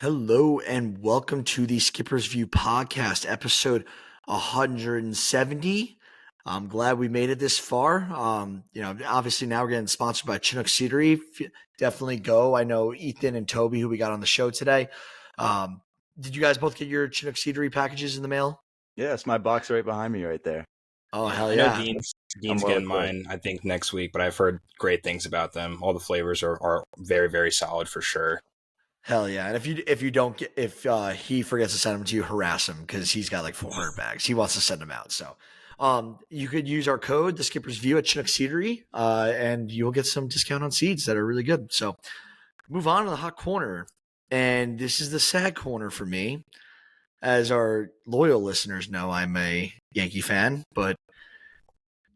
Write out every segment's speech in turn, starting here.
Hello and welcome to the Skipper's View podcast, episode 170. I'm glad we made it this far. Obviously now we're getting sponsored by Chinook Seedery. Definitely go. I know Ethan and Tobey, who we got on the show today. Did you guys both get your Chinook Seedery packages in the mail? Yeah, it's my box right behind me right there. Oh, Yeah, hell I know yeah. Dean's getting mine, I think, next week, but I've heard great things about them. All the flavors are very, very solid for sure. Hell yeah. And if he forgets to send them to you, harass him because he's got like 400 bags. He wants to send them out. So you could use our code, the Skipper's View at Chinook Seedery, and you'll get some discount on seeds that are really good. So move on to the hot corner. And this is the sad corner for me. As our loyal listeners know, I'm a Yankee fan, but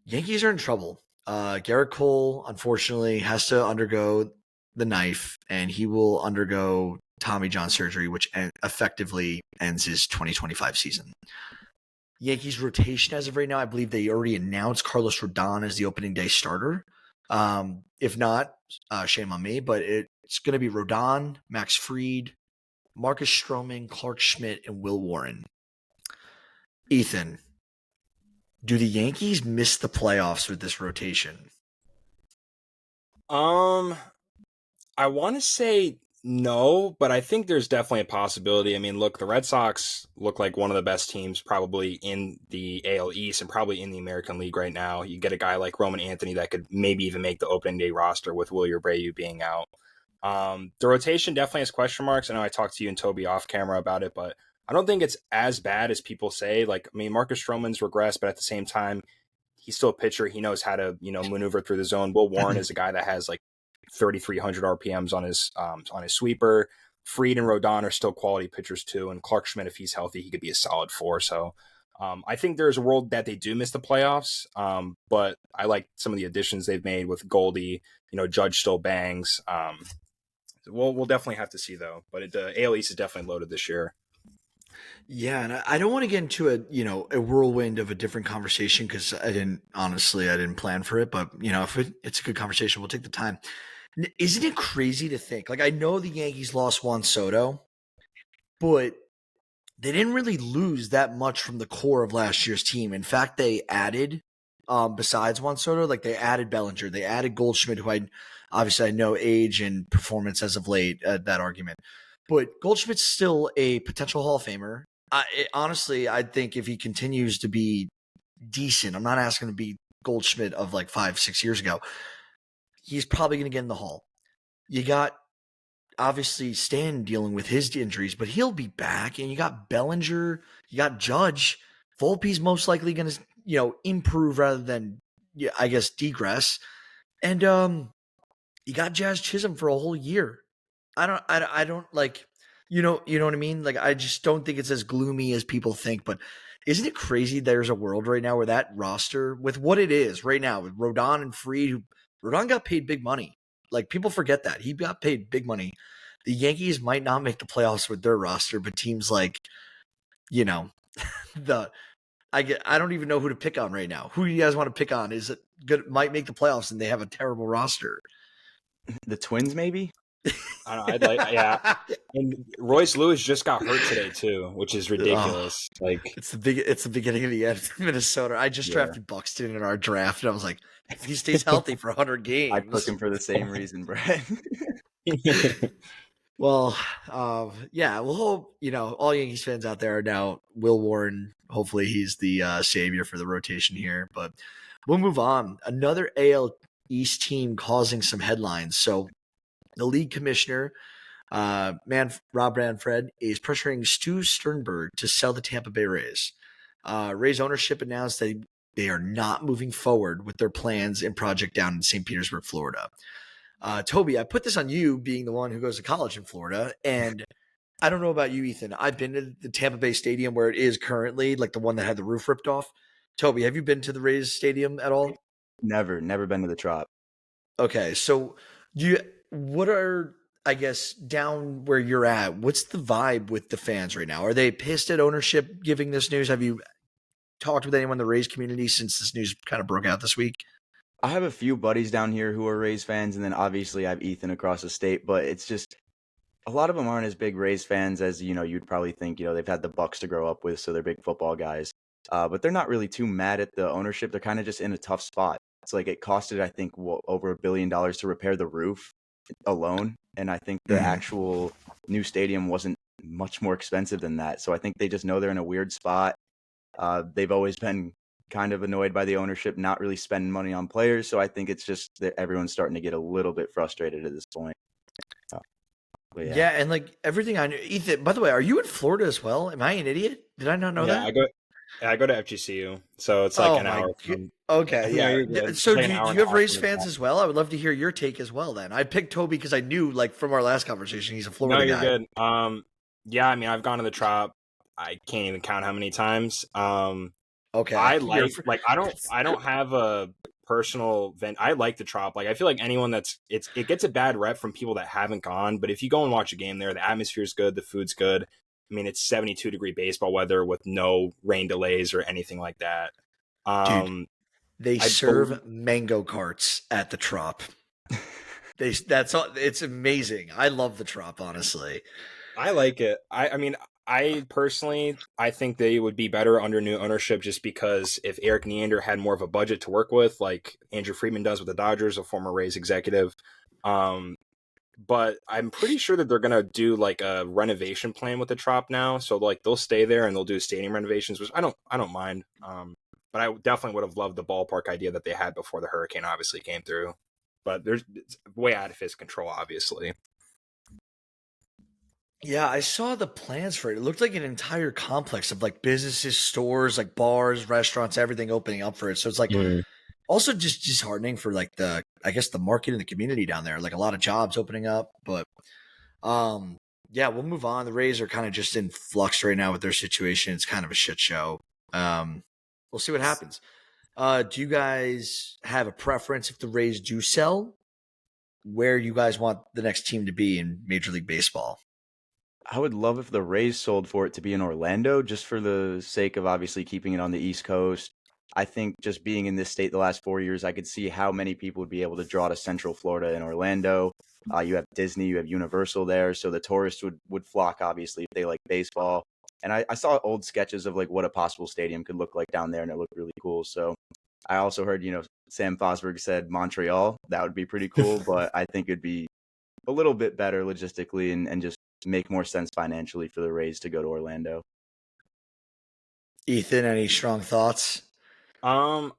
Yankees are in trouble. Garrett Cole, unfortunately, has to undergo the knife, and he will undergo Tommy John surgery, which effectively ends his 2025 season. Yankees rotation as of right now, I believe they already announced Carlos Rodon as the opening day starter. If not, shame on me, but it's going to be Rodon, Max Fried, Marcus Stroman, Clark Schmidt, and Will Warren. Ethan, do the Yankees miss the playoffs with this rotation? I want to say no, but I think there's definitely a possibility. I mean, look, the Red Sox look like one of the best teams probably in the AL East and probably in the American League right now. You get a guy like Roman Anthony that could maybe even make the opening day roster with Willie Abreu being out. The rotation definitely has question marks. I know I talked to you and Tobey off camera about it, but I don't think it's as bad as people say. Like, I mean, Marcus Stroman's regressed, but at the same time, he's still a pitcher. He knows how to, maneuver through the zone. Will Warren is a guy that has like 3,300 RPMs on his sweeper. Fried and Rodon are still quality pitchers too, and Clark Schmidt, if he's healthy, he could be a solid 4. So I think there's a world that they do miss the playoffs, but I like some of the additions they've made with Goldie. Judge still bangs. We'll definitely have to see though. But the AL East is definitely loaded this year. Yeah, and I don't want to get into a whirlwind of a different conversation because I didn't plan for it. But if it's a good conversation, we'll take the time. Isn't it crazy to think? Like, I know the Yankees lost Juan Soto, but they didn't really lose that much from the core of last year's team. In fact, they added, besides Juan Soto, like they added Bellinger, they added Goldschmidt, who I know age and performance as of late, that argument. But Goldschmidt's still a potential Hall of Famer. Honestly, I think if he continues to be decent, I'm not asking to be Goldschmidt of like 5-6 years ago. He's probably going to get in the Hall. You got, obviously, Stan dealing with his injuries, but he'll be back. And you got Bellinger, you got Judge. Volpe's most likely going to, improve rather than, I guess, degress. And you got Jazz Chisholm for a whole year. I don't like, you know what I mean? Like, I just don't think it's as gloomy as people think. But isn't it crazy there's a world right now where that roster, with what it is right now, with Rodon and Fried, Rodon got paid big money. Like, people forget that. He got paid big money. The Yankees might not make the playoffs with their roster, but teams like, I don't even know who to pick on right now. Who do you guys want to pick on? Is it good? Might make the playoffs and they have a terrible roster. The Twins, maybe? I don't know. Yeah. And Royce Lewis just got hurt today too, which is ridiculous. It's the beginning of the end of Minnesota. I just drafted Buxton in our draft, and I was like, if he stays healthy for 100 games, I took him for the same reason, Brett. Well, we'll hope, all Yankees fans out there are now Will Warren. Hopefully he's the savior for the rotation here, but we'll move on. Another AL East team causing some headlines. So the league commissioner, Rob Manfred, is pressuring Stu Sternberg to sell the Tampa Bay Rays. Rays ownership announced that they are not moving forward with their plans and project down in St. Petersburg, Florida. Tobey, I put this on you being the one who goes to college in Florida. And I don't know about you, Ethan. I've been to the Tampa Bay Stadium where it is currently, like the one that had the roof ripped off. Tobey, have you been to the Rays Stadium at all? Never been to the Trop. Okay, so what are, I guess, down where you're at, what's the vibe with the fans right now? Are they pissed at ownership giving this news? Have you talked with anyone in the Rays community since this news kind of broke out this week? I have a few buddies down here who are Rays fans, and then obviously I have Ethan across the state, but it's just A lot of them aren't as big Rays fans as, you'd probably think. They've had the Bucks to grow up with, so they're big football guys. But they're not really too mad at the ownership. They're kind of just in a tough spot. It's like it costed, I think, over $1 billion to repair the roof alone, and I think the Mhm. actual new stadium wasn't much more expensive than that. So I think they just know they're in a weird spot. They've always been kind of annoyed by the ownership not really spending money on players. So I think it's just that everyone's starting to get a little bit frustrated at this point. Uh, but yeah. Yeah, and like everything I knew. Ethan, by the way, are you in Florida as well? Am I an idiot? Did I not know Yeah, that? I go to FGCU, so it's like Oh an my hour god. from. Okay, No, yeah. you're good. It's So like an do hour and you a have half Rays from the fans top. as well? I would love to hear your take as well. Then I picked Toby because I knew, like, from our last conversation, he's a No, Florida you're guy. good. Yeah, I mean, I've gone to the Trop. I can't even count how many times. Okay, I you're. like I don't have a personal vent. I like the Trop. Like I feel like anyone it gets a bad rep from people that haven't gone, but if you go and watch a game there, the atmosphere's good, the food's good. I mean, it's 72-degree baseball weather with no rain delays or anything like that. Dude, Um they I believe serve mango carts at the Trop. That's all. It's amazing. I love the Trop, honestly. I like it. I mean, I personally, I think they would be better under new ownership just because if Eric Neander had more of a budget to work with, like Andrew Friedman does with the Dodgers, a former Rays executive. Um, but I'm pretty sure that they're gonna do like a renovation plan with the Trop now. So like they'll stay there and they'll do stadium renovations, which I don't mind. But I definitely would have loved the ballpark idea that they had before the hurricane obviously came through. But it's way out of his control, obviously. Yeah, I saw the plans for it. It looked like an entire complex of like businesses, stores, like bars, restaurants, everything opening up for it. So it's like also just disheartening for like the I guess the market and the community down there. Like a lot of jobs opening up, but um yeah, we'll move on. The Rays are kind of just in flux right now with their situation. It's kind of a shit show. Um we'll see what happens. Do you guys have a preference if the Rays do sell? Where you guys want the next team to be in Major League Baseball? I would love if the Rays sold for it to be in Orlando, just for the sake of obviously keeping it on the East Coast. I think just being in this state the last 4 years, I could see how many people would be able to draw to Central Florida and Orlando. You have Disney, you have Universal there, so the tourists would flock obviously if they like baseball. And I saw old sketches of like what a possible stadium could look like down there, and it looked really cool. So I also heard, Sam Fosberg said Montreal. That would be pretty cool, but I think it'd be a little bit better logistically and just make more sense financially for the Rays to go to Orlando. Ethan, any strong thoughts? Um,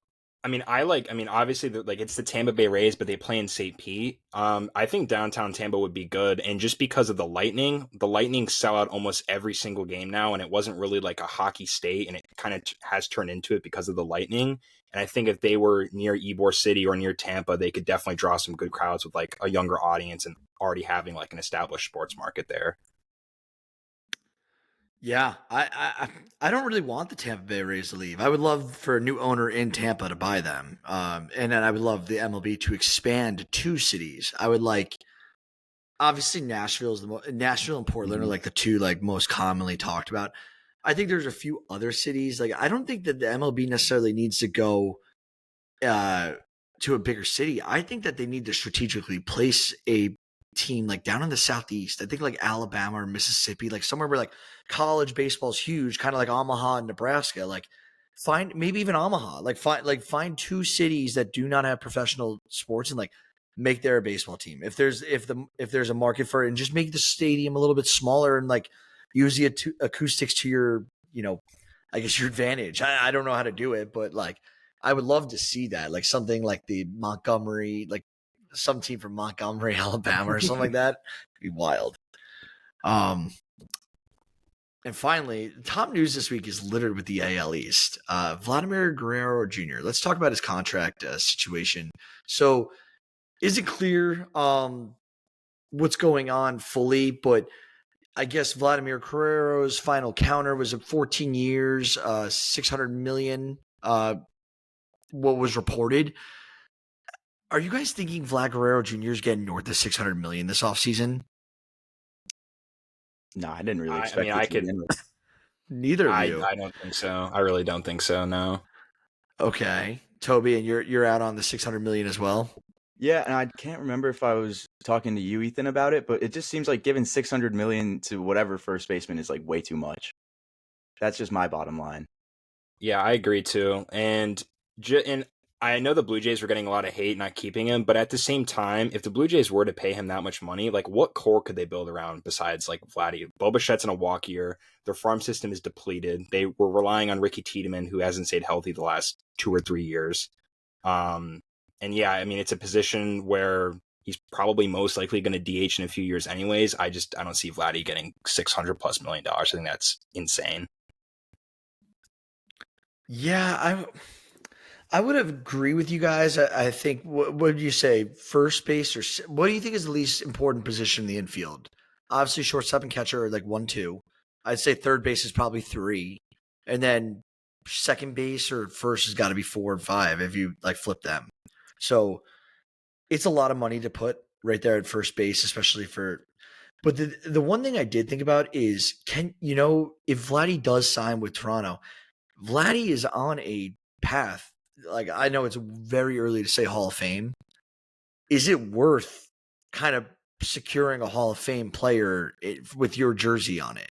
I mean, obviously, like it's the Tampa Bay Rays, but they play in St. Pete. I think downtown Tampa would be good, and just because of the Lightning sell out almost every single game now, and it wasn't really like a hockey state, and it kind of has turned into it because of the Lightning. And I think if they were near Ybor City or near Tampa, they could definitely draw some good crowds with like a younger audience and already having like an established sports market there. Yeah, I don't really want the Tampa Bay Rays to leave. I would love for a new owner in Tampa to buy them, and then I would love the MLB to expand to two cities. I would like obviously Nashville and Portland are Mhm. like the two like most commonly talked about. I think there's a few other cities like I don't think that the MLB necessarily needs to go uh, to a bigger city. I think that they need to strategically place a team like down in the southeast. I think like Alabama or Mississippi, like somewhere where like college baseball is huge, kind of like Omaha and Nebraska. Like find maybe even Omaha. Like find two cities that do not have professional sports and like make their baseball team. If there's a market for it, and just make the stadium a little bit smaller and like use the acoustics to your I guess your advantage. I don't know how to do it, but like I would love to see that, like something like the Montgomery, like some team from Montgomery, Alabama, or something like that. It'd be wild. Um, and finally, top news this week is littered with the AL East. Vladimir Guerrero Jr. Let's talk about his contract situation. So, isn't clear what's going on fully, but I guess Vladimir Guerrero's final counter was at 14 years, 600 million. What was reported. Are you guys thinking Vlad Guerrero Jr. is getting north of 600 million this offseason? No, I didn't really I mean, expect it I to could. begin with. Neither of you. I don't think so. I really don't think so. No. Okay. Toby, and you're out on the 600 million as well? Yeah, and I can't remember if I was talking to you, Ethan, about it, but it just seems like giving 600 million to whatever first baseman is like way too much. That's just my bottom line. Yeah, I agree too. And I know the Blue Jays were getting a lot of hate not keeping him, but at the same time, if the Blue Jays were to pay him that much money, like what core could they build around besides like Vladdy? Bo Bichette's in a walk year. Their farm system is depleted. They were relying on Ricky Tiedemann, who hasn't stayed healthy the last 2 or 3 years. Um, and yeah, I mean it's a position where he's probably most likely going to DH in a few years anyways. I don't see Vladdy getting $600+ million. I think that's insane. Yeah, I would have agree with you guys. I think what would you say, first base or what do you think is the least important position in the infield? Obviously, shortstop and catcher are like 1, 2. I'd say third base is probably 3, and then second base or first has got to be 4 and 5 if you like flip them. So it's a lot of money to put right there at first base, especially for. But the one thing I did think about is if Vladdy does sign with Toronto, Vladdy is on a path. Like I know it's very early to say Hall of Fame. Is it worth kind of securing a Hall of Fame player with your jersey on it?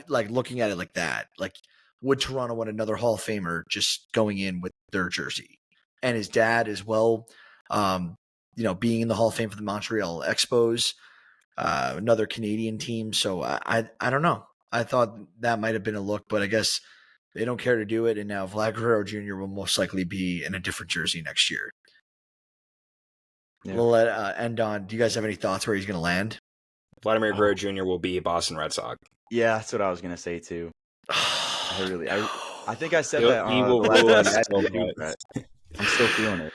Like looking at it like that. Like, would Toronto want another Hall of Famer just going in with their jersey? And his dad as well, being in the Hall of Fame for the Montreal Expos, another Canadian team. So I don't know. I thought that might have been a look, but I guess they don't care to do it. And now Vlad Guerrero Jr. will most likely be in a different jersey next year. Yeah. We'll let end on. Do you guys have any thoughts where he's going to land? Vladimir Guerrero Jr. will be a Boston Red Sox. Yeah, that's what I was gonna say too. I think I said He'll- that. he will the last rule time us you had so me too, much. Brett. I'm still feeling it.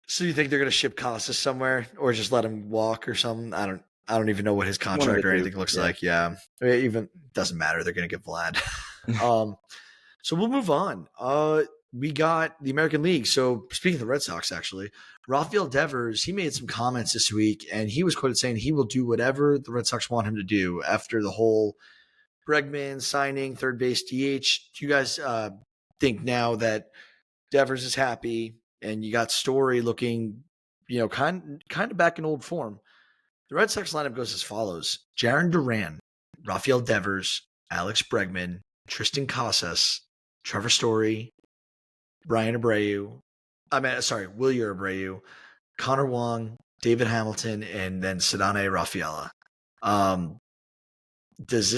So you think they're going to ship Casas somewhere, or just let him walk or something? I don't even know what his One of contract the or two, anything looks yeah. like. Yeah, it even doesn't matter. They're going to get Vlad. So we'll move on. We got the American League. So speaking of the Red Sox, actually, Rafael Devers, he made some comments this week, and he was quoted saying he will do whatever the Red Sox want him to do after the whole Bregman signing third base DH. Do you guys think now that Devers is happy and you got Story looking, kind of back in old form? The Red Sox lineup goes as follows: Jaron Duran, Rafael Devers, Alex Bregman, Tristan Casas, Trevor Story, Brian Abreu. Willier Abreu, Connor Wong, David Hamilton, and then Sedane Rafaela. Um, is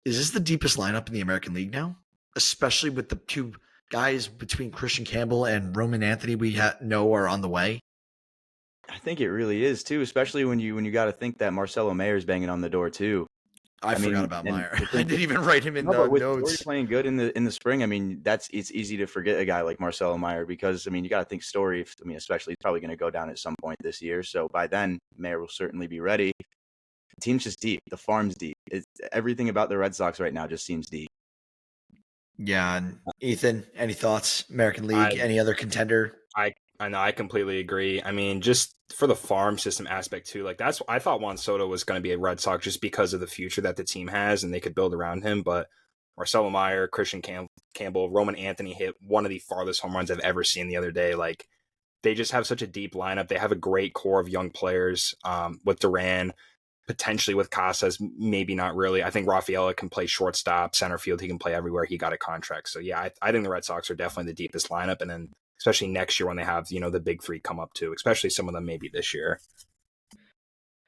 this the deepest lineup in the American League now? Especially with the two guys between Christian Campbell and Roman Anthony we know are on the way. I think it really is too, especially when you got to think that Marcelo Mayer's banging on the door too. I forgot mean, about and Meyer. to I think didn't even write him in no, the but with Story notes. playing good in the spring, I mean, it's easy to forget a guy like Marcelo Meyer because I mean, you got to think Story. Especially he's probably going to go down at some point this year. So by then, Mayer will certainly be ready. The team's just deep. The farm's deep. Everything about the Red Sox right now just seems deep. Yeah, and Ethan, any thoughts? American League, I any other contender? I know, I completely agree. I mean, just for the farm system aspect too, like I thought Juan Soto was going to be a Red Sox just because of the future that the team has and they could build around him. But Marcelo Meyer, Christian Campbell, Roman Anthony hit one of the farthest home runs I've ever seen the other day. Like they just have such a deep lineup. They have a great core of young players with Duran, potentially with Casas, maybe not really. I think Rafaela can play shortstop, center field. He can play everywhere. He got a contract. So yeah, I think the Red Sox are definitely the deepest lineup. And then especially next year when they have, the big three come up too, especially some of them maybe this year.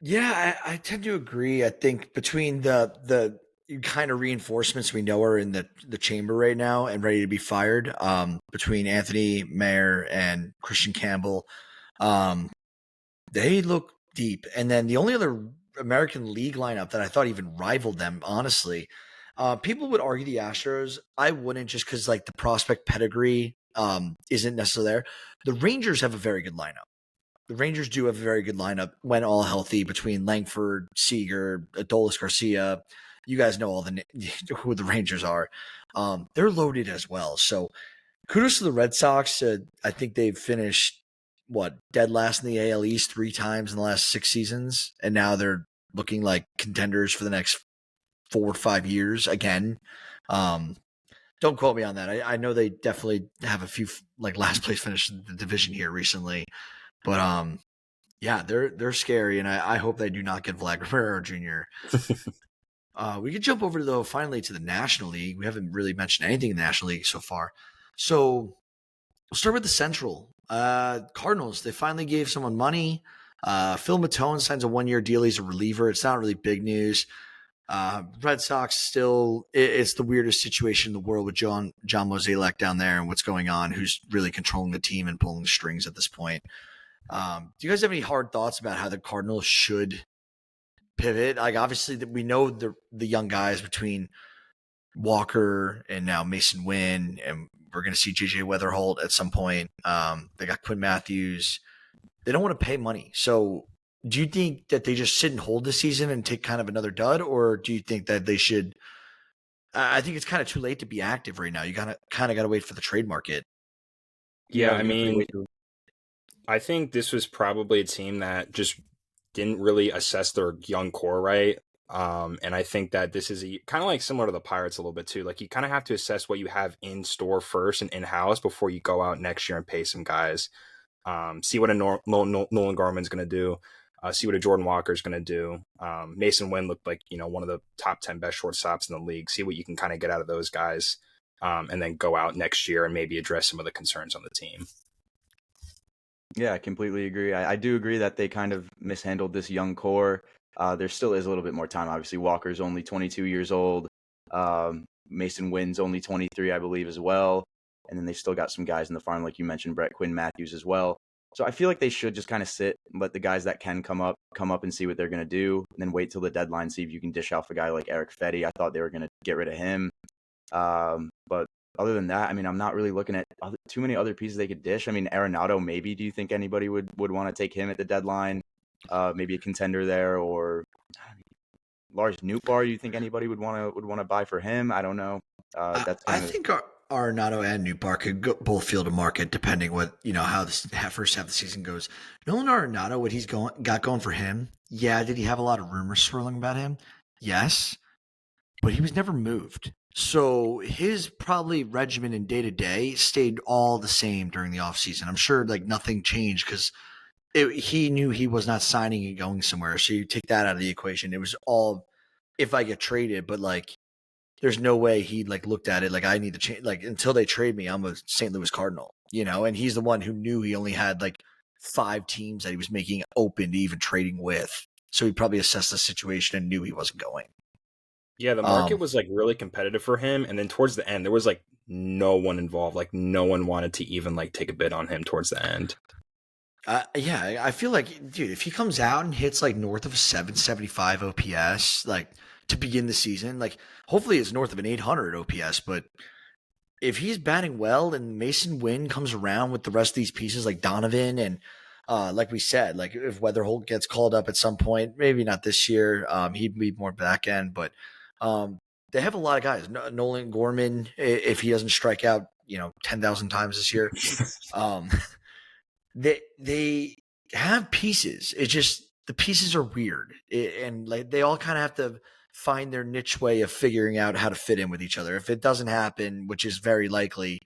Yeah, I tend to agree. I think between the kind of reinforcements we know are in the chamber right now and ready to be fired, between Anthony Mayer and Christian Campbell, they look deep. And then the only other American League lineup that I thought even rivaled them, honestly, people would argue the Astros. I wouldn't, just because like the prospect pedigree isn't necessarily there. The Rangers have a very good lineup. The Rangers do have a very good lineup when all healthy between Langford, Seager, Adolis Garcia. You guys know who the Rangers are. They're loaded as well. So kudos to the Red Sox. I think they've finished dead last in the AL East 3 times in the last 6 seasons, and now they're looking like contenders for the next 4 or 5 years again. Don't quote me on that. I know they definitely have a few like last place finish in the division here recently. But Yeah, they're scary, and I hope they do not get Vladimir Jr. We could jump over though finally to the National League. We haven't really mentioned anything in the National League so far. So we'll start with the Central. Cardinals, they finally gave someone money. Phil Matone signs a 1-year deal. He's a reliever. It's not really big news. Red Sox still, it's the weirdest situation in the world with John Mozeliak down there and what's going on, who's really controlling the team and pulling the strings at this point. Do you guys have any hard thoughts about how the Cardinals should pivot? Like, obviously, we know the young guys between Walker and now Mason Wynn, and we're going to see JJ Weatherholt at some point. They got Quinn Matthews. They don't want to pay money. So do you think that they just sit and hold this season and take kind of another dud, or do you think that they should? I think it's kind of too late to be active right now. You kind of got to wait for the trade market. Yeah, I we definitely mean, wait till- I think this was probably a team that just didn't really assess their young core right. And I think that this is kind of like similar to the Pirates a little bit too. Like you kind of have to assess what you have in store first and in house before you go out next year and pay some guys. See what a Nolan Gorman's going to do. See what a Jordan Walker is going to do. Mason Wynn looked like one of the top 10 best shortstops in the league. See what you can kind of get out of those guys, and then go out next year and maybe address some of the concerns on the team. Yeah, I completely agree. I do agree that they kind of mishandled this young core. There still is a little bit more time. Obviously, Walker's only 22 years old. Mason Wynn's only 23, I believe, as well. And then they've still got some guys in the farm, like you mentioned, Brett Quinn Matthews as well. So I feel like they should just kind of sit and let the guys that can come up and see what they're going to do, and then wait till the deadline, see if you can dish off a guy like Eric Fetty. I thought they were going to get rid of him. But other than that, I mean, I'm not really looking at too many other pieces they could dish. I mean, Arenado, maybe. Do you think anybody would want to take him at the deadline? Maybe a contender there, or Lars Nootbaar. Do you think anybody would want to buy for him? I don't know. That's I kind of think Arenado and Newbar could both field a market depending how the first half of the season goes. Nolan Arenado, what he's got going for him, yeah. Did he have a lot of rumors swirling about him? Yes, but he was never moved. So his probably regimen and day to day stayed all the same during the offseason. I'm sure like nothing changed because he knew he was not signing and going somewhere. So you take that out of the equation. It was all if I get traded, but like there's no way he like looked at it like I need to change. Like until they trade me, I'm a St. Louis Cardinal, and he's the one who knew he only had like 5 teams that he was making open to even trading with. So he probably assessed the situation and knew he wasn't going. Yeah, the market was like really competitive for him, and then towards the end, there was like no one involved. Like no one wanted to even like take a bid on him towards the end. Yeah, I feel like, dude, if he comes out and hits like north of a 775 OPS, like to begin the season, like hopefully it's north of an 800 OPS, but if he's batting well and Mason Wynn comes around with the rest of these pieces like Donovan and like we said, like if Weatherholt gets called up at some point, maybe not this year, he'd be more back end, but they have a lot of guys. Nolan Gorman, if he doesn't strike out, 10,000 times this year, they have pieces. It's just the pieces are weird, and like they all kind of have to find their niche way of figuring out how to fit in with each other. If it doesn't happen, which is very likely,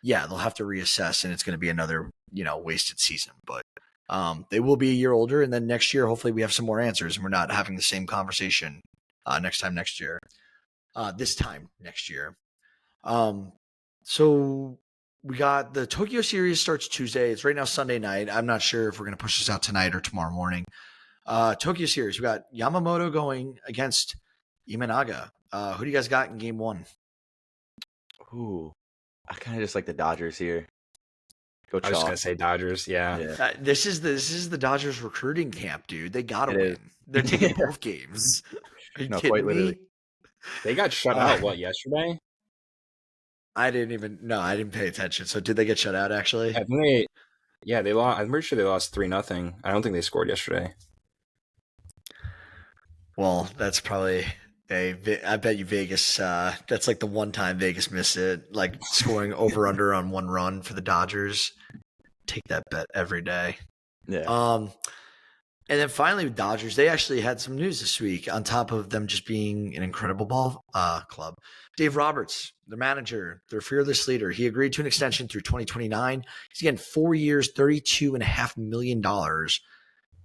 yeah, they'll have to reassess, and it's going to be another wasted season. But they will be a year older, and then next year, hopefully, we have some more answers, and we're not having the same conversation this time next year. So we got the Tokyo series starts Tuesday. It's right now Sunday night. I'm not sure if we're going to push this out tonight or tomorrow morning. Tokyo series. We got Yamamoto going against Imanaga. Who do you guys got in game 1? Ooh, I kind of just like the Dodgers here. Go I was just Chalk. gonna say Dodgers. Yeah. This is the Dodgers recruiting camp, dude. They gotta It win. is. They're taking both games. Are you No, kidding quite me? literally. They got shut out yesterday? I didn't pay attention. So did they get shut out actually? I think they lost. I'm pretty sure they lost 3-0. I don't think they scored yesterday. Well, that's probably I bet you Vegas. That's like the one time Vegas missed it, like scoring over under on 1 run for the Dodgers. Take that bet every day. Yeah. And then finally, with Dodgers, they actually had some news this week. On top of them just being an incredible ball club, Dave Roberts, their manager, their fearless leader, he agreed to an extension through 2029. He's getting 4 years, $32.5 million.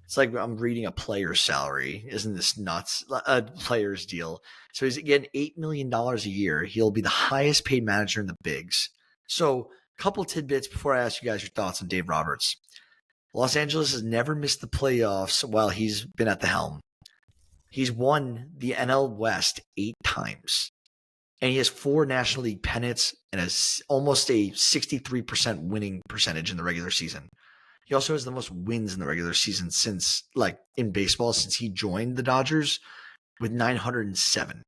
It's like I'm reading a player's salary. Isn't this nuts? A player's deal. So he's getting $8 million a year. He'll be the highest paid manager in the bigs. So, a couple tidbits before I ask you guys your thoughts on Dave Roberts. Los Angeles has never missed the playoffs while he's been at the helm. He's won the NL West 8 times, and he has 4 National League pennants and has almost a 63% winning percentage in the regular season. He also has the most wins in the regular season since, like, in baseball, since he joined the Dodgers with 907.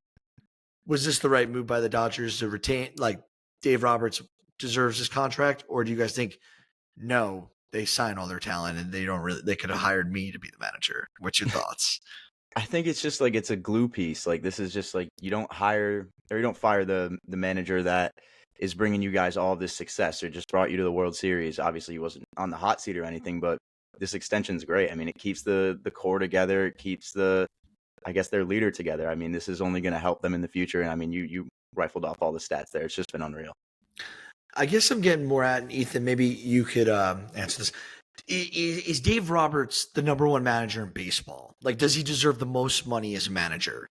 Was this the right move by the Dodgers to retain, like, Dave Roberts deserves his contract? Or do you guys think, no, they sign all their talent and they could have hired me to be the manager? What's your thoughts? I think it's just like it's a glue piece. Like this is just like you don't hire or you don't fire the manager that is bringing you guys all this success or just brought you to the World Series. Obviously, he wasn't on the hot seat or anything, but this extension's great. I mean, it keeps the core together. It keeps I guess their leader together. I mean, this is only going to help them in the future. And I mean, you rifled off all the stats there. It's just been unreal. I guess I'm getting more at, and Ethan, maybe you could answer this. Is Dave Roberts the number one manager in baseball? Like, does he deserve the most money as a manager?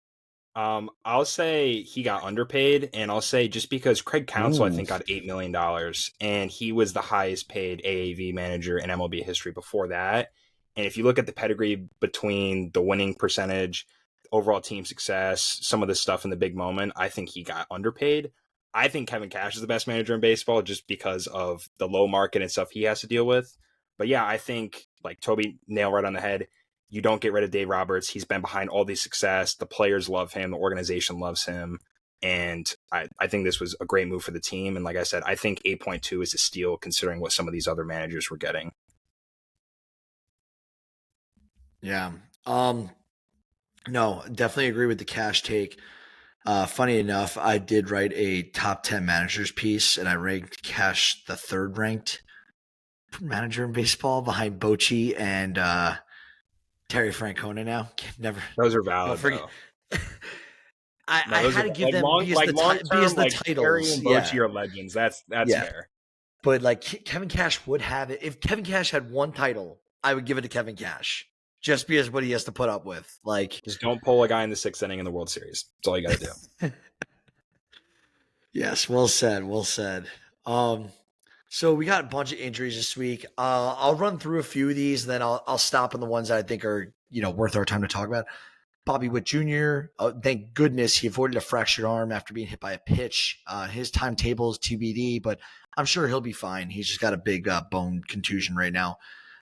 I'll say he got underpaid, and I'll say just because Craig Counsell, I think, Oof. got $8 million, and he was the highest paid AAV manager in MLB history before that. And if you look at the pedigree between the winning percentage, overall team success, some of the stuff in the big moment, I think he got underpaid. I think Kevin Cash is the best manager in baseball just because of the low market and stuff he has to deal with. But yeah, I think, like Tobey nailed right on the head, you don't get rid of Dave Roberts. He's been behind all the success. The players love him. The organization loves him. And I think this was a great move for the team. And like I said, I think 8.2 is a steal considering what some of these other managers were getting. Yeah. No, definitely agree with the Cash take. Funny enough, I did write a top 10 managers piece, and I ranked Cash the third ranked manager in baseball behind Bochy and Terry Francona now. Never, Those are don't valid, forget. though. I No, those had are to give like them long, like long because term, the like Harry titles. and Yeah, Bochy are legends. That's yeah. fair. But like Kevin Cash would have it. If Kevin Cash had one title, I would give it to Kevin Cash just because what he has to put up with. Like, Just don't pull a guy in the sixth inning in the World Series. That's all you got to do. yes, well said, well said. So we got a bunch of injuries this week. I'll run through a few of these, and then I'll stop on the ones that I think are worth our time to talk about. Bobby Witt Jr. Thank goodness he avoided a fractured arm after being hit by a pitch. His timetable is TBD, but I'm sure he'll be fine. He's just got a big bone contusion right now.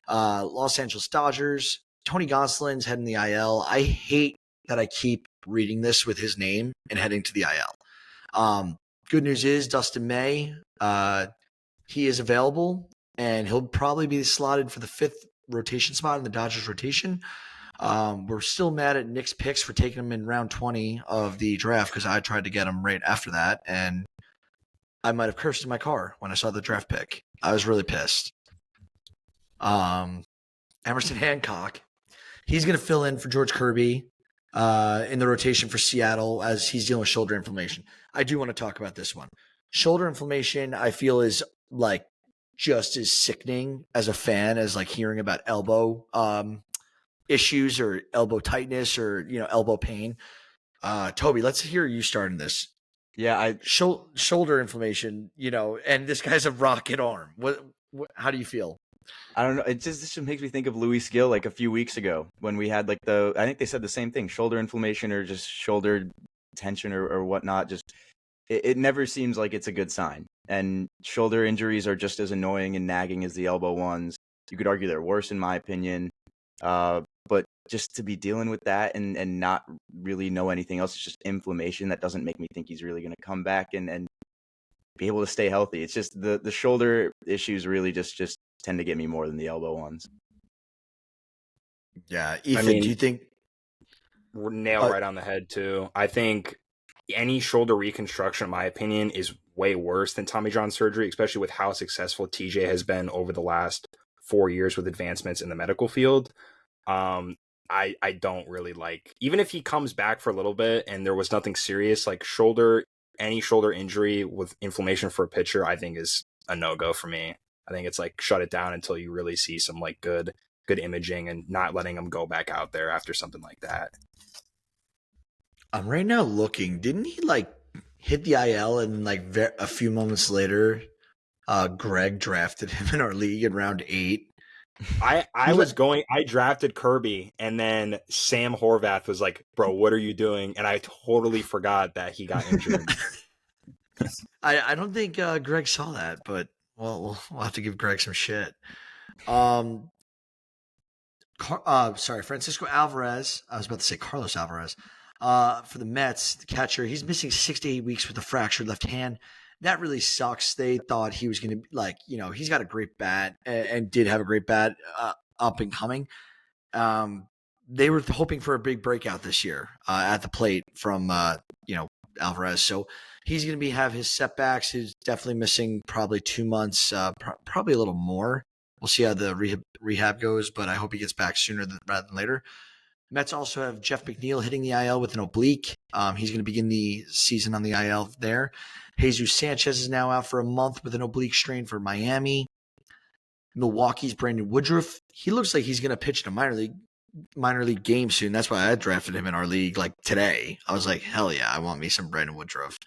Los Angeles Dodgers. Tony Gonsolin's heading the IL. I hate that I keep reading this with his name and heading to the IL. Good news is Dustin May. He is available, and he'll probably be slotted for the 5th rotation spot in the Dodgers rotation. We're still mad at Nick's picks for taking him in round 20 of the draft because I tried to get him right after that, and I might have cursed in my car when I saw the draft pick. I was really pissed. Emerson Hancock, he's going to fill in for George Kirby in the rotation for Seattle as he's dealing with shoulder inflammation. I do want to talk about this one. Shoulder inflammation, I feel, is like just as sickening as a fan as like hearing about elbow issues or elbow tightness or elbow pain. Tobey, let's hear you starting this. Yeah, Shoulder inflammation, and this guy's a rocket arm. What how do you feel? I don't know. This just makes me think of Louis Gill like a few weeks ago when we had like I think they said the same thing, shoulder inflammation or just shoulder tension or whatnot. Just it never seems like it's a good sign. And shoulder injuries are just as annoying and nagging as the elbow ones. You could argue they're worse in my opinion. But just to be dealing with that and not really know anything else, it's just inflammation that doesn't make me think he's really going to come back and be able to stay healthy. It's just the shoulder issues really just tend to get me more than the elbow ones. Yeah, Ethan, do you think Nail right on the head too? I think any shoulder reconstruction, in my opinion, is way worse than Tommy John surgery, especially with how successful TJ has been over the last 4 years with advancements in the medical field. I don't really like, even if he comes back for a little bit and there was nothing serious, like any shoulder injury with inflammation for a pitcher, I think is a no-go for me. I think it's like shut it down until you really see some like good good imaging and not letting him go back out there after something like that. I'm right now looking. Didn't he like hit the IL and like a few moments later, Greg drafted him in our league in round 8. I He let I drafted Kirby, and then Sam Horvath was like, bro, what are you doing? And I totally forgot that he got injured. I don't think Greg saw that, but we'll have to give Greg some shit. Um, Francisco Alvarez. I was about to say Carlos Alvarez. For the Mets, the catcher, he's missing 6 to 8 weeks with a fractured left hand. That really sucks. They thought he was going to he's got a great bat and did have a great bat up and coming. They were hoping for a big breakout this year at the plate from Alvarez. So he's going to have his setbacks. He's definitely missing probably 2 months, probably a little more. We'll see how the rehab goes, but I hope he gets back sooner rather than later. Mets also have Jeff McNeil hitting the IL with an oblique. He's going to begin the season on the IL there. Jesus Sanchez is now out for a month with an oblique strain for Miami. Milwaukee's Brandon Woodruff. He looks like he's going to pitch in a minor league game soon. That's why I drafted him in our league like today. I was like, hell yeah, I want me some Brandon Woodruff.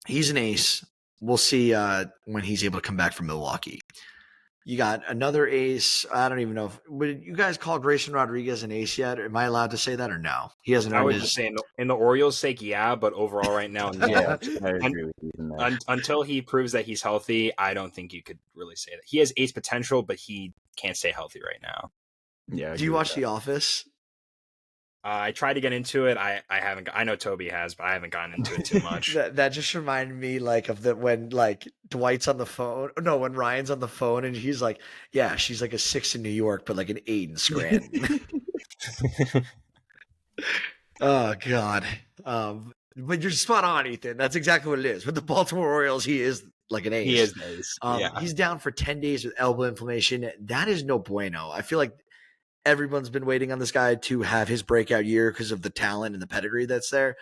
He's an ace. We'll see when he's able to come back from Milwaukee. You got another ace. I don't even know would you guys call Grayson Rodriguez an ace yet? Am I allowed to say that or no? He hasn't I earned would his. just say in the Orioles' sake, yeah, but overall right now, no. Yeah, I agree with you in that. Until he proves that he's healthy, I don't think you could really say that. He has ace potential, but he can't stay healthy right now. Yeah. Do you watch The Office? I tried to get into it. I haven't. I know Tobey has, but I haven't gotten into it too much. That just reminded me like of when like Dwight's on the phone. No, when Ryan's on the phone and he's like, "Yeah, she's like a 6 in New York, but like an 8 in Scranton." Oh God. But you're spot on, Ethan. That's exactly what it is. With the Baltimore Orioles, he is like an ace. He is an ace. Yeah. He's down for 10 days with elbow inflammation. That is no bueno. I feel like everyone's been waiting on this guy to have his breakout year because of the talent and the pedigree that's there.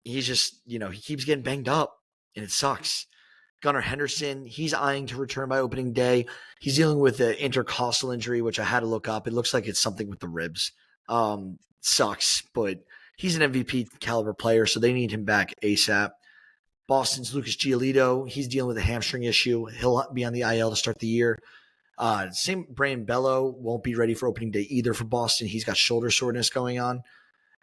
He's just, he keeps getting banged up and it sucks. Gunnar Henderson, he's eyeing to return by opening day. He's dealing with an intercostal injury, which I had to look up. It looks like it's something with the ribs. Sucks, but he's an MVP caliber player, so they need him back ASAP. Boston's Lucas Giolito, he's dealing with a hamstring issue. He'll be on the IL to start the year. Same Brian Bello won't be ready for opening day either for Boston. He's got shoulder soreness going on.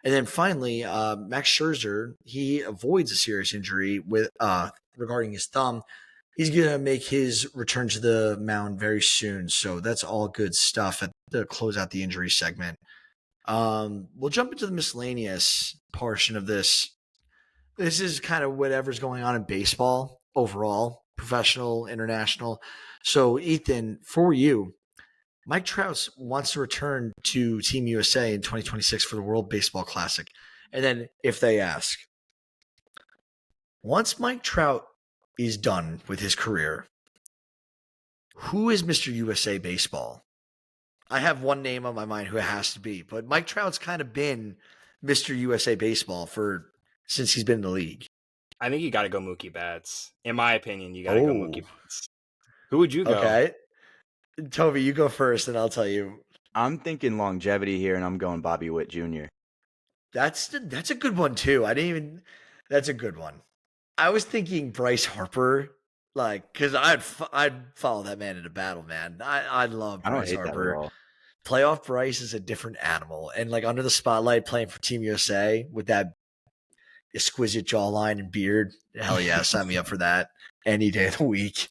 And then finally, Max Scherzer, he avoids a serious injury with regarding his thumb. He's going to make his return to the mound very soon. So that's all good stuff to close out the injury segment. We'll jump into the miscellaneous portion of this. This is kind of whatever's going on in baseball overall, professional, international. So, Ethan, for you, Mike Trout wants to return to Team USA in 2026 for the World Baseball Classic. And then if they ask, once Mike Trout is done with his career, who is Mr. USA Baseball? I have one name on my mind who it has to be, but Mike Trout's kind of been Mr. USA Baseball since he's been in the league. I think you got to go Mookie Betts. In my opinion, you got to go Mookie Betts. Who would you go? Okay. Tobey, you go first, and I'll tell you. I'm thinking longevity here, and I'm going Bobby Witt Jr. That's a good one too. That's a good one. I was thinking Bryce Harper, because I'd follow that man into battle, man. I love Bryce Harper. Harper. That at all. Playoff Bryce is a different animal, and like under the spotlight, playing for Team USA with that exquisite jawline and beard. Hell yeah, sign me up for that any day of the week.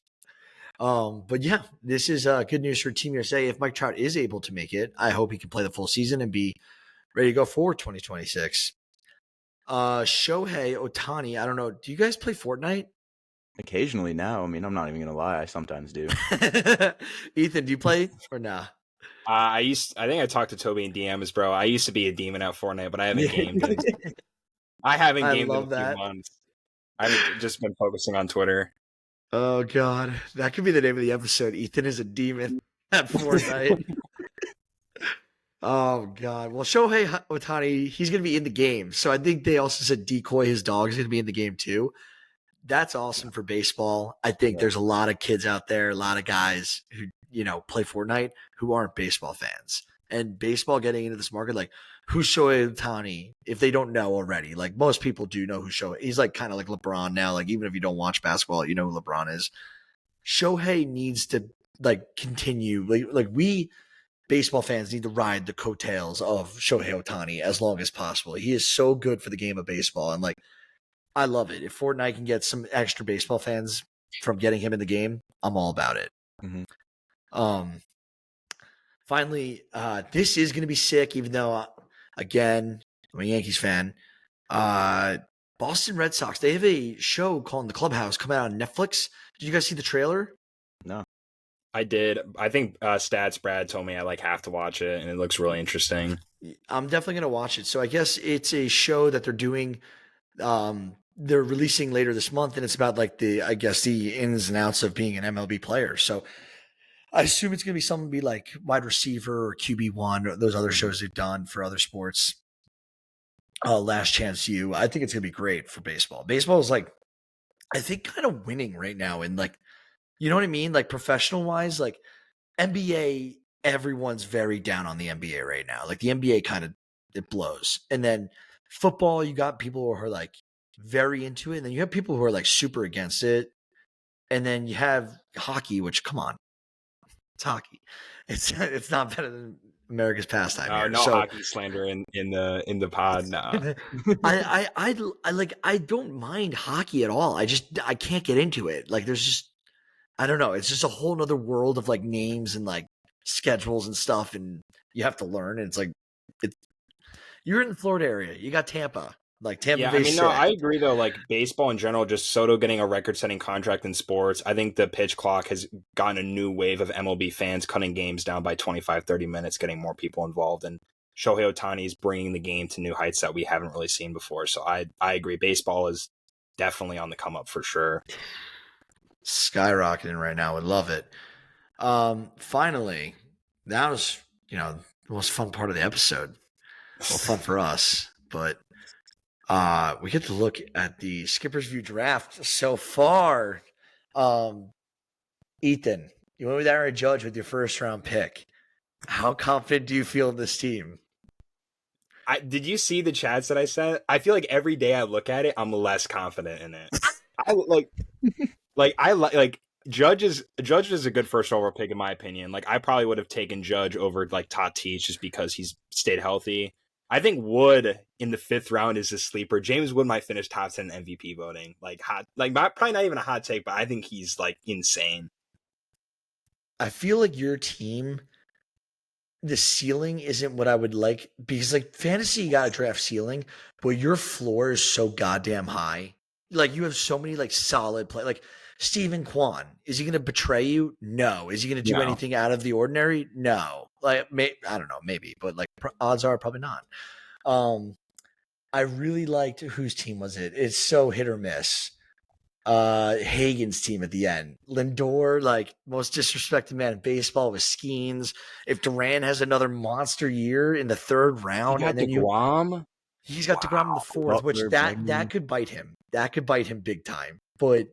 But yeah, this is good news for Team USA. If Mike Trout is able to make it, I hope he can play the full season and be ready to go for 2026. Shohei Ohtani, I don't know. Do you guys play Fortnite? Occasionally now. I mean, I'm not even going to lie. I sometimes do. Ethan, do you play or nah? I think I talked to Tobey in DMs, bro. I used to be a demon at Fortnite, but I haven't gamed. I haven't gamed in a few months. I've just been focusing on Twitter. Oh, God. That could be the name of the episode. Ethan is a demon at Fortnite. Oh, God. Well, Shohei Ohtani, he's going to be in the game. So I think they also said Decoy, his dog, is going to be in the game too. that's awesome for baseball. I think there's a lot of kids out there, a lot of guys who, play Fortnite who aren't baseball fans. And baseball getting into this market, like, who's Shohei Ohtani? If they don't know already, like most people do know who Shohei. He's like kind of like LeBron now. Like even if you don't watch basketball, you know who LeBron is. Shohei needs to like continue. Like we baseball fans need to ride the coattails of Shohei Ohtani as long as possible. He is so good for the game of baseball, and like I love it. If Fortnite can get some extra baseball fans from getting him in the game, I'm all about it. Mhm. Finally, this is going to be sick, even though, again, I'm a Yankees fan. Boston Red Sox, they have a show called The Clubhouse coming out on Netflix. Did you guys see the trailer? No. I did. I think Stats Brad told me I like have to watch it, and it looks really interesting. I'm definitely going to watch it. So I guess it's a show that they're doing. They're releasing later this month, and it's about like the ins and outs of being an MLB player. So I assume it's going to be something be like wide receiver or QB1 or those other shows they've done for other sports. Last Chance U. I think it's going to be great for baseball. Baseball is like, I think kind of winning right now. And like, you know what I mean? Like professional wise, like NBA, everyone's very down on the NBA right now. Like the NBA kind of, it blows. And then football, you got people who are like very into it. And then you have people who are like super against it. And then you have hockey, which come on. It's hockey. It's not better than America's pastime. Here. No hockey slander in the pod. Nah. I don't mind hockey at all. I can't get into it. Like there's just I don't know. It's just a whole nother world of like names and like schedules and stuff, and you have to learn. And it's like you're in the Florida area. You got Tampa. Like Tampa Yeah, Bay. I mean, no, I agree though. Like baseball in general, just Soto getting a record-setting contract in sports. I think the pitch clock has gotten a new wave of MLB fans cutting games down by 25, 30 minutes, getting more people involved. And Shohei Ohtani is bringing the game to new heights that we haven't really seen before. So I agree. Baseball is definitely on the come up for sure. Skyrocketing right now. I love it. Finally, that was the most fun part of the episode. Well, fun for us, but. We get to look at the Skipper's View draft so far. Ethan, you went with Aaron Judge with your first round pick. How confident do you feel in this team? Did you see the chats that I sent? I feel like every day I look at it, I'm less confident in it. Judge is a good first overall pick in my opinion. Like I probably would have taken Judge over like Tatis just because he's stayed healthy. I think Wood in the 5th round is a sleeper. James Wood might finish top 10 MVP voting. Probably not even a hot take, but I think he's like insane. I feel like your team, the ceiling isn't what I would like because like fantasy, you got to draft ceiling, but your floor is so goddamn high. Like you have so many like solid play. Like Stephen Kwan, is he going to betray you? No. Is he going to do anything out of the ordinary? No. Like, I don't know, maybe, but like odds are probably not. I really liked whose team was it? It's so hit or miss. Hagen's team at the end. Lindor, like most disrespected man in baseball with Skeens. If Duran has another monster year in the 3rd round, and then he's got DeGrom in the 4th, which that could bite him. That could bite him big time. But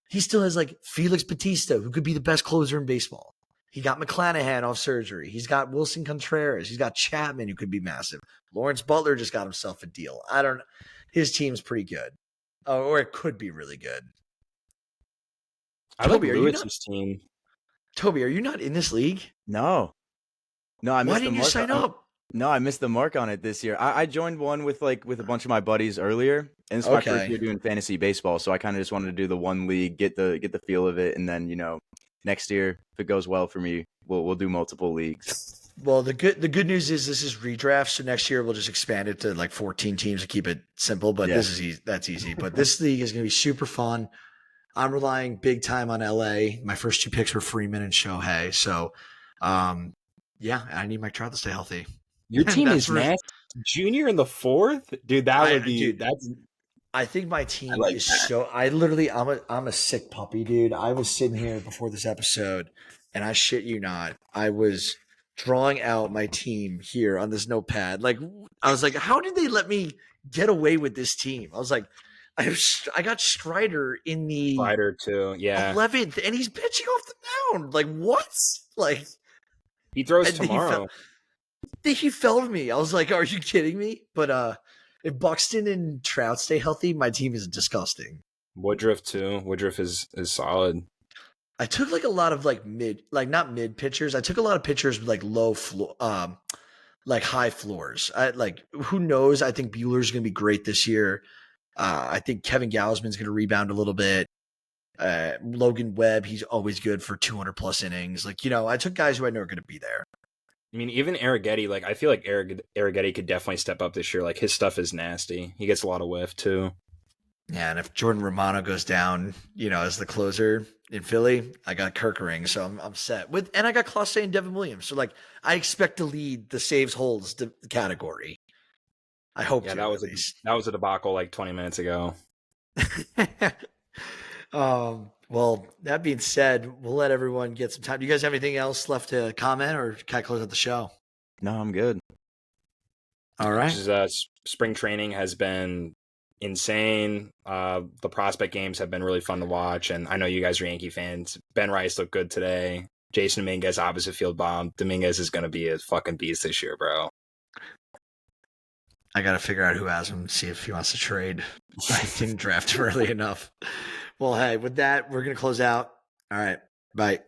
he still has like Felix Bautista, who could be the best closer in baseball. He got McClanahan off surgery. He's got Wilson Contreras. He's got Chapman, who could be massive. Lawrence Butler just got himself a deal. I don't know. His team's pretty good. Or it could be really good. I like Lewis's team. Toby, are you not in this league? No, I missed Why didn't you sign up? No, I missed the mark on it this year. I joined one with a bunch of my buddies earlier, and it's my first year doing fantasy baseball, so I kind of just wanted to do the one league, get the feel of it, and then next year if it goes well for me, we'll do multiple leagues. Well, the good news is this is redraft, so next year we'll just expand it to like 14 teams to keep it simple. But this is easy. That's easy. But this league is going to be super fun. I'm relying big time on LA. My first 2 picks were Freeman and Shohei, so I need Mike Trout to stay healthy. Your team is nasty. Junior in the 4th, dude. I think my team is so. I'm a sick puppy, dude. I was sitting here before this episode, and I shit you not, I was drawing out my team here on this notepad. Like I was like, how did they let me get away with this team? I was like, I got Strider in the Slider too. Yeah, 11th, and he's pitching off the mound. Like what? Like he throws and tomorrow. he fell to me. I was like, "Are you kidding me?" But if Buxton and Trout stay healthy, my team is disgusting. Woodruff too. Woodruff is solid. I took like a lot of like not mid pitchers. I took a lot of pitchers with like low floor, like high floors. I like who knows? I think Bueller's going to be great this year. I think Kevin Gausman's going to rebound a little bit. Logan Webb, he's always good for 200 plus innings. Like I took guys who I know are going to be there. I mean, even Arrighetti, like I feel like Arrighetti could definitely step up this year. Like his stuff is nasty. He gets a lot of whiff too. Yeah, and if Jordan Romano goes down, as the closer in Philly, I got Kerkering, so I'm set. And I got Clase and Devin Williams, so like I expect to lead the saves holds category. I hope. Yeah, to, that was a debacle like 20 minutes ago. Well, that being said, we'll let everyone get some time. Do you guys have anything else left to comment, or can I close out the show? No, I'm good. All right. Spring training has been insane. The prospect games have been really fun to watch, and I know you guys are Yankee fans. Ben Rice looked good today. Jason Dominguez opposite field bomb. Dominguez is going to be a fucking beast this year, bro. I got to figure out who has him, see if he wants to trade. I didn't draft him early enough. Well, hey, with that, we're going to close out. All right. Bye.